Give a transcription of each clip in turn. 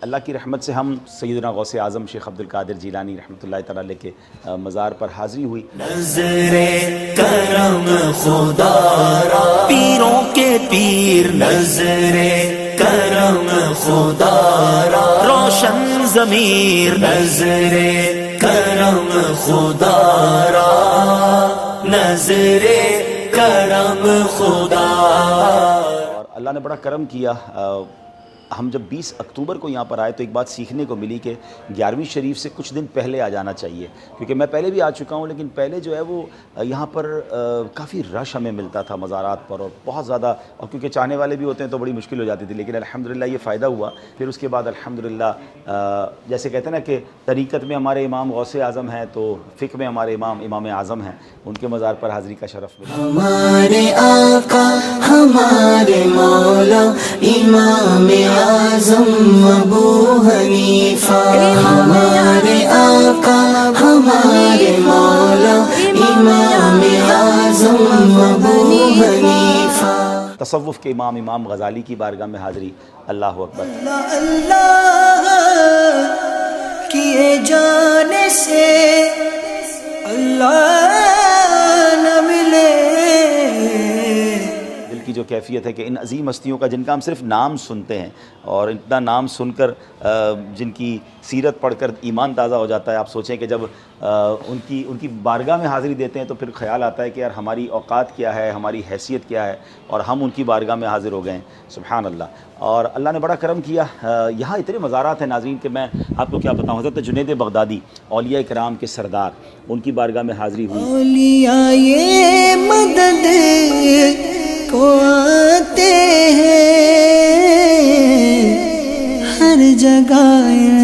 اللہ کی رحمت سے ہم سیدنا غوث اعظم شیخ عبد القادر جیلانی رحمۃ اللہ تعالی علیہ کے مزار پر حاضری ہوئی. نظر کرم خدا را پیروں کے پیر، نظر کرم خدا را روشن ضمیر، نظر کرم خدا را نظر کرم خدا. اور اللہ نے بڑا کرم کیا. ہم جب 20 اکتوبر کو یہاں پر آئے تو ایک بات سیکھنے کو ملی کہ 11ویں شریف سے کچھ دن پہلے آ جانا چاہیے، کیونکہ میں پہلے بھی آ چکا ہوں لیکن پہلے جو ہے وہ یہاں پر کافی رش ہمیں ملتا تھا مزارات پر، اور بہت زیادہ، اور کیونکہ چاہنے والے بھی ہوتے ہیں تو بڑی مشکل ہو جاتی تھی. لیکن الحمدللہ یہ فائدہ ہوا. پھر اس کے بعد الحمدللہ جیسے کہتے ہیں نا کہ طریقت میں ہمارے امام غوث اعظم ہیں تو فقہ میں ہمارے امام اعظم ہیں، ان کے مزار پر حاضری کا شرف ملا. ہمارے آقا ہمارے مولا امام اعظم ابو حنیفہ، ہمارے آقا ہمارے مولا امام اعظم ابو حنیفہ. تصوف کے امام غزالی کی بارگاہ میں حاضری. اللہ اکبر. اللہ کیے جانے سے اللہ نہ ملے. دل کی جو کیفیت ہے کہ ان عظیم ہستیوں کا جن کا ہم صرف نام سنتے ہیں اور اتنا نام سن کر جن کی سیرت پڑھ کر ایمان تازہ ہو جاتا ہے. آپ سوچیں کہ جب ان کی بارگاہ میں حاضری دیتے ہیں تو پھر خیال آتا ہے کہ یار ہماری اوقات کیا ہے، ہماری حیثیت کیا ہے، اور ہم ان کی بارگاہ میں حاضر ہو گئے ہیں. سبحان اللہ. اور اللہ نے بڑا کرم کیا. یہاں اتنے مزارات ہیں ناظرین کہ میں آپ کو کیا بتاؤں. حضرت جنید بغدادی اولیاء کرام کے سردار، ان کی بارگاہ میں حاضری ہوئی. اولیاء یہ مدد کو آتے ہیں، ہر جگہ ان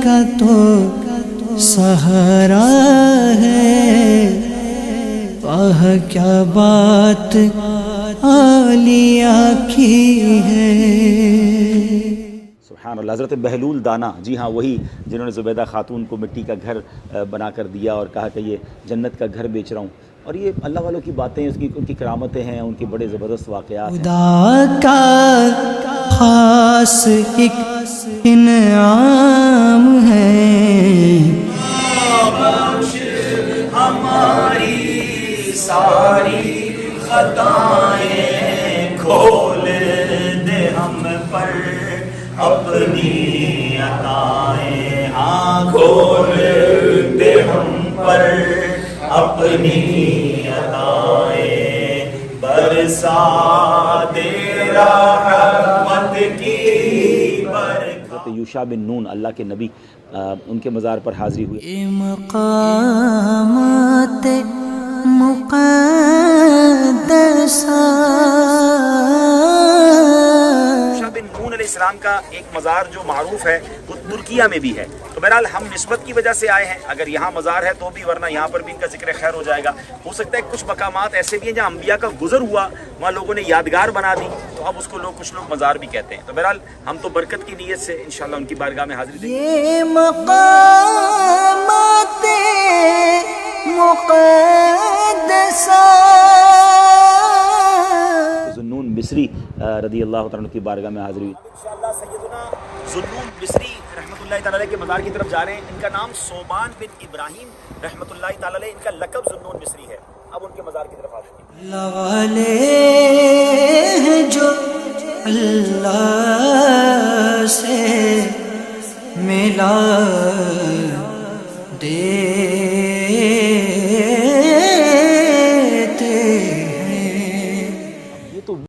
کا تو سہارا ہے. آہ کیا بات اولیاء کی ہے. سبحان اللہ. حضرت بہلول دانا، جی ہاں وہی جنہوں نے زبیدہ خاتون کو مٹی کا گھر بنا کر دیا اور کہا کہ یہ جنت کا گھر بیچ رہا ہوں. اور یہ اللہ والوں کی باتیں، ان کی کرامتیں ہیں، ان کے بڑے زبردست واقعات ہیں. خدا کا خاص ایک انعام ہے، ہماری ساری خطائیں کھول دے ہم پر اپنی عطائیں. ہاں کھول دے ہم پر اپنی عطائیں، برسا دے رحمت کی برکات. حضرت یوشع بن نون اللہ کے نبی، ان کے مزار پر حاضری ہوئی. یہ مقامات مقدسہ بن نون علیہ السلام کا ایک مزار جو معروف ہے وہ ترکیہ میں بھی ہے. تو بہرحال ہم نسبت کی وجہ سے آئے ہیں، اگر یہاں مزار ہے تو بھی، ورنہ یہاں پر بھی ان کا ذکر خیر ہو جائے گا. ہو سکتا ہے کچھ مقامات ایسے بھی ہیں جہاں انبیاء کا گزر ہوا، وہاں لوگوں نے یادگار بنا دی تو اب اس کو کچھ لوگ مزار بھی کہتے ہیں. تو بہرحال ہم تو برکت کی نیت سے انشاءاللہ ان کی بارگاہ میں حاضری دیں گے. یہ مقامات مقدسہ. ذوالنون مصری رضی اللہ تعالیٰ عنہ کی بارگاہ میں حاضری ہوئی. انشاءاللہ سیدنا ذوالنون مصری رحمۃ اللہ تعالیٰ علیہ کے مزار کی طرف جا رہے ہیں. ان کا نام صوبان بن ابراہیم رحمۃ اللہ تعالیٰ علیہ، ان کا لقب ذوالنون مصری ہے. اب ان کے مزار کی طرف آتے ہیں. اللہ والے ہیں جو اللہ سے ملا دے